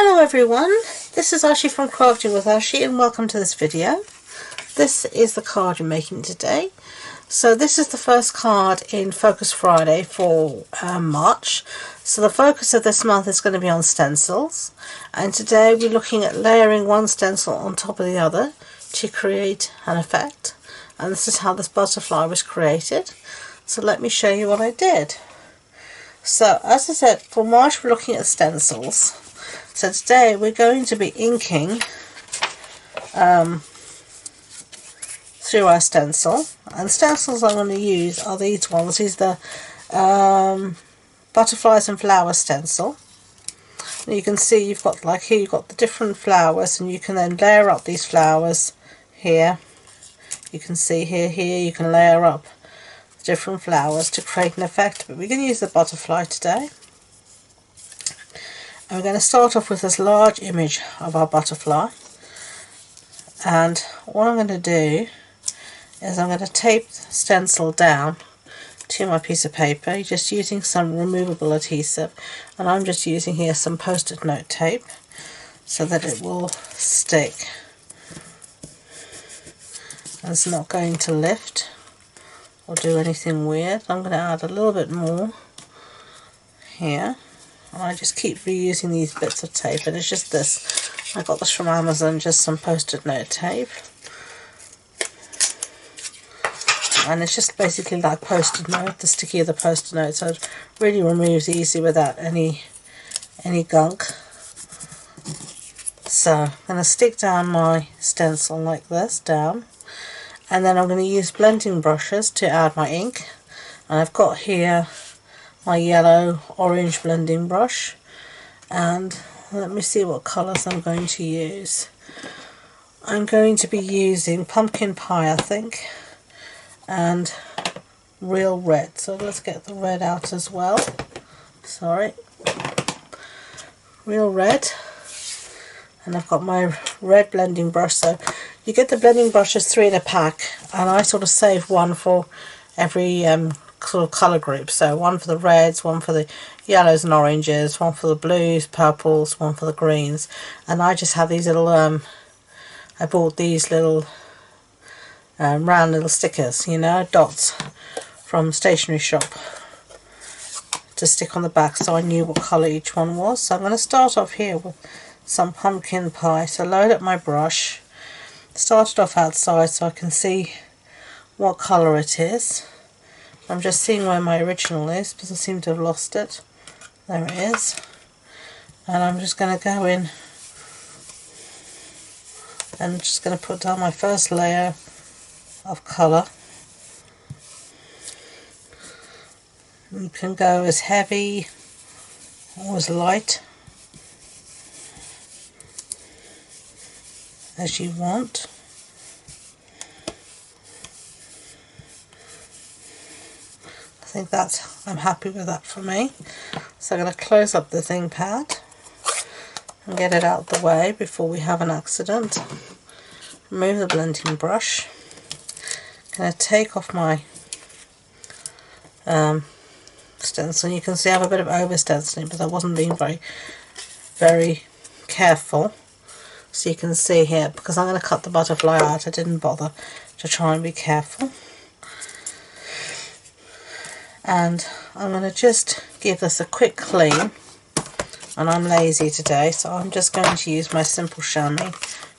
Hello everyone, this is Ashee from Crafting with Ashee and welcome to this video. This is the card I'm making today. So this is the first card in Focus Friday for March. So the focus of this month is going to be on stencils, and today we're looking at layering one stencil on top of the other to create an effect. And this is how this butterfly was created. So let me show you what I did. So as I said, for March we're looking at stencils. So today we're going to be inking through our stencil, and stencils I'm going to use are these ones. These are the butterflies and flowers stencil. And you can see you've got, like here, you've got the different flowers, and you can then layer up these flowers here. You can see here you can layer up different flowers to create an effect, but we're going to use the butterfly today. And we're going to start off with this large image of our butterfly, and what I'm going to do is I'm going to tape the stencil down to my piece of paper, just using some removable adhesive, and I'm just using here some post-it note tape so that it will stick and it's not going to lift or do anything weird. I'm going to add a little bit more here. And I just keep reusing these bits of tape, and it's just this. I got this from Amazon, just some post-it note tape. And it's just basically like post-it note, the stickier the post-it note, so it really removes easy without any gunk. So I'm going to stick down my stencil like this, down. And then I'm going to use blending brushes to add my ink. And I've got here my yellow orange blending brush, and let me see what colours I'm going to use. I'm going to be using pumpkin pie, I think, and real red. So let's get the red out as well. Sorry, real red. And I've got my red blending brush. So you get the blending brushes 3 in a pack, and I sort of save one for every sort of colour group. So one for the reds, one for the yellows and oranges, one for the blues, purples, one for the greens. And I just have these little I bought these little round little stickers, you know, dots from stationery shop to stick on the back, so I knew what colour each one was. So I'm going to start off here with some pumpkin pie. So load up my brush, start it off outside so I can see what colour it is. I'm just seeing where my original is because I seem to have lost it. There it is. And I'm just going to go in and just going to put down my first layer of colour. You can go as heavy or as light as you want. I think I'm happy with that for me. So I'm going to close up the thing pad and get it out of the way before we have an accident. Remove the blending brush. I'm going to take off my stencil. You can see I have a bit of over stenciling, but I wasn't being very careful. So you can see here, because I'm going to cut the butterfly out, I didn't bother to try and be careful. And I'm going to just give this a quick clean, and I'm lazy today, so I'm just going to use my simple chamois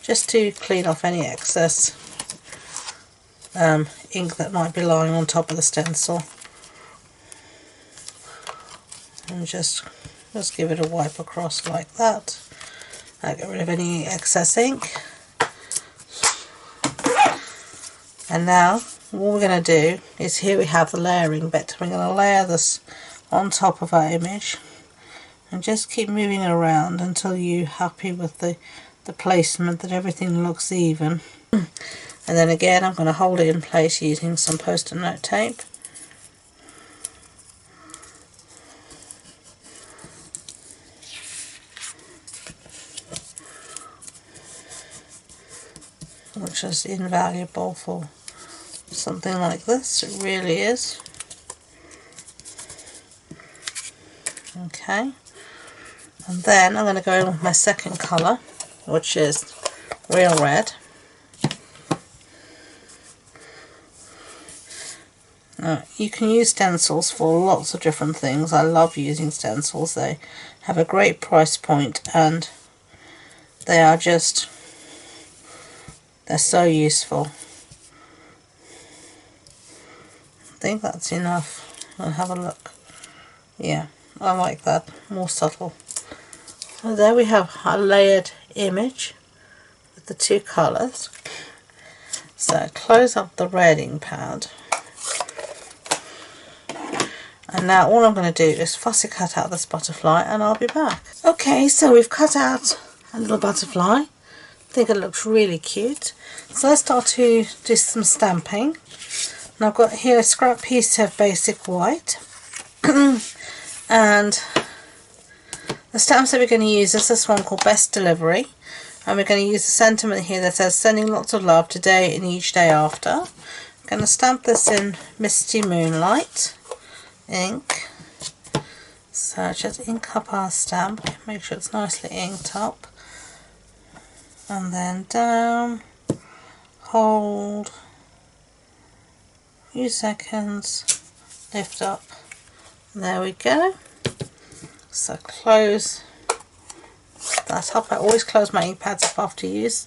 just to clean off any excess ink that might be lying on top of the stencil, and just give it a wipe across like that. Get rid of any excess ink. And now what we're going to do is, here we have the layering bit. We're going to layer this on top of our image and just keep moving it around until you're happy with the placement, that everything looks even. And then again I'm going to hold it in place using some post-it note tape. Which is invaluable for something like this, it really is. Okay, And then I'm going to go in with my second colour, which is Real Red. Now, you can use stencils for lots of different things. I love using stencils. They have a great price point and they are just, they're so useful. I think that's enough. I'll have a look. Yeah, I like that. More subtle. So there we have a layered image with the two colours. So close up the red ink pad. And now all I'm going to do is fussy cut out this butterfly and I'll be back. Okay, so we've cut out a little butterfly. I think it looks really cute. So let's start to do some stamping. And I've got here a scrap piece of basic white. And the stamps that we're going to use is this one called Best Delivery. And we're going to use the sentiment here that says sending lots of love today and each day after. I'm going to stamp this in Misty Moonlight ink. So just ink up our stamp, make sure it's nicely inked up, and then down, hold, a few seconds, lift up, there we go. So close that up. I always close my ink pads up after use,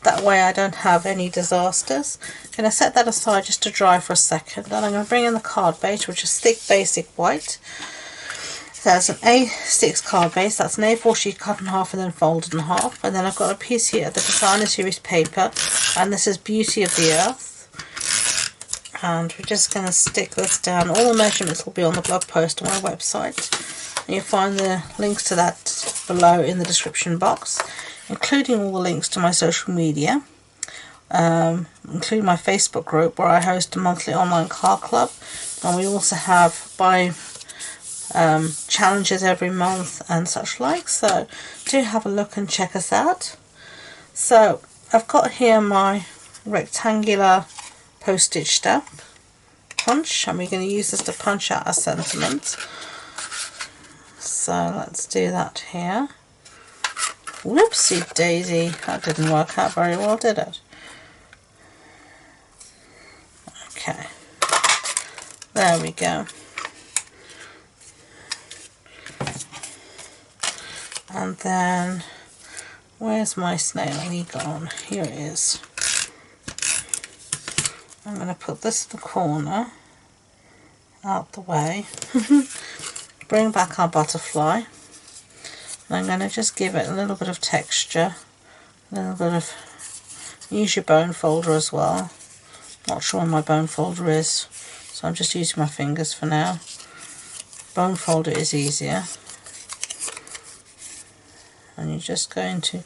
that way I don't have any disasters. I'm going to set that aside just to dry for a second. Then I'm going to bring in the card base, which is thick basic white. So that's an A6 card base. That's an A4 sheet cut in half and then folded in half. And then I've got a piece here of the Designer Series paper, and this is Beauty of the Earth. And we're just going to stick this down. All the measurements will be on the blog post on my website. And you'll find the links to that below in the description box, including all the links to my social media, including my Facebook group where I host a monthly online card club, and we also have challenges every month and such like, so do have a look and check us out. So I've got here my rectangular postage stamp punch, and we're going to use this to punch out our sentiment. So let's do that here. Whoopsie daisy, that didn't work out very well, did it? Okay, there we go. And then, where's my snail gone? Here it is. I'm going to put this in the corner, out the way. Bring back our butterfly. And I'm going to just give it a little bit of texture, a little bit of, use your bone folder as well. Not sure where my bone folder is, so I'm just using my fingers for now. Bone folder is easier. And you're just going to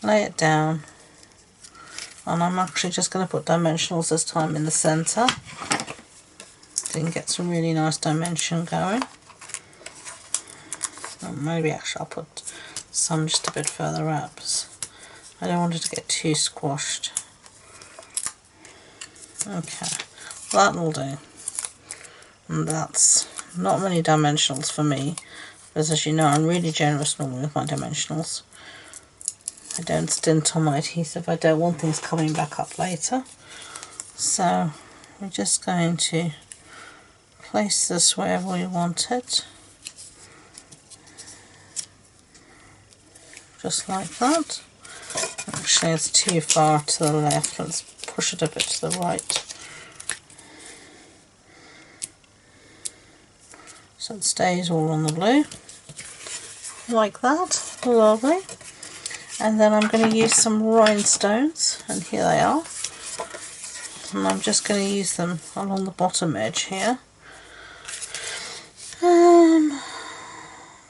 lay it down, and I'm actually just going to put dimensionals this time in the centre. So you can get some really nice dimension going. Or maybe actually I'll put some just a bit further up, because I don't want it to get too squashed. Okay, that will do. And that's not many dimensionals for me, because as you know I'm really generous normally with my dimensionals. I don't stint on my adhesive, I don't want things coming back up later. So we're just going to place this wherever we want it. Just like that. Actually it's too far to the left, let's push it a bit to the right. So it stays all on the blue. Like that, lovely. And then I'm going to use some rhinestones, and here they are. And I'm just going to use them along the bottom edge here. I'm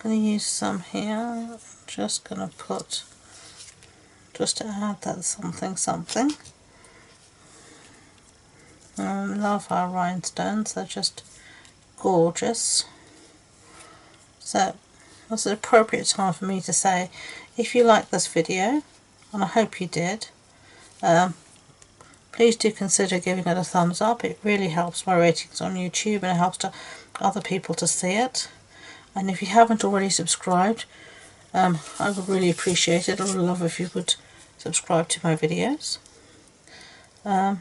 going to use some here. Just going to put, just to add that something. Love our rhinestones, they're just gorgeous. So this is an appropriate time for me to say, if you like this video, and I hope you did, please do consider giving it a thumbs up. It really helps my ratings on YouTube, and it helps to other people to see it. And if you haven't already subscribed, I would really appreciate it. I would love if you would subscribe to my videos. That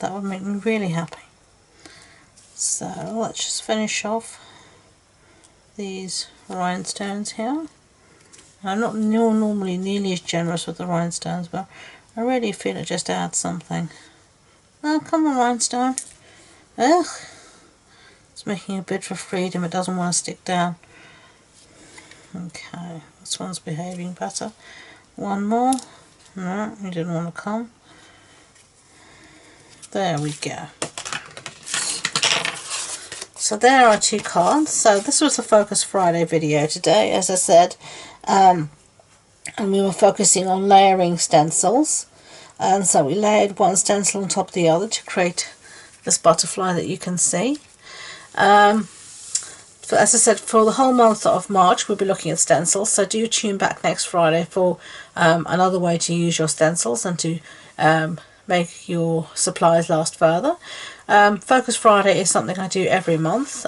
would make me really happy. So let's just finish off these rhinestones here. I'm not normally nearly as generous with the rhinestones, but I really feel it just adds something. Oh, come on, rhinestone. Ugh. It's making a bid for freedom. It doesn't want to stick down. Okay, this one's behaving better. One more. No, he didn't want to come. There we go. So there are 2 cards. So this was the Focus Friday video today, as I said. And we were focusing on layering stencils. And so we layered one stencil on top of the other to create this butterfly that you can see. So as I said, for the whole month of March we'll be looking at stencils, so do tune back next Friday for another way to use your stencils and to make your supplies last further. Focus Friday is something I do every month.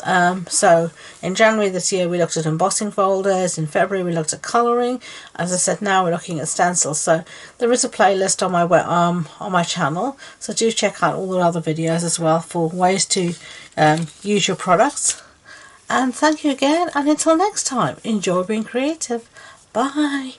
So in January this year we looked at embossing folders, in February we looked at colouring. As I said, now we're looking at stencils. So there is a playlist on my channel, so do check out all the other videos as well for ways to use your products. And thank you again, and until next time, enjoy being creative. Bye.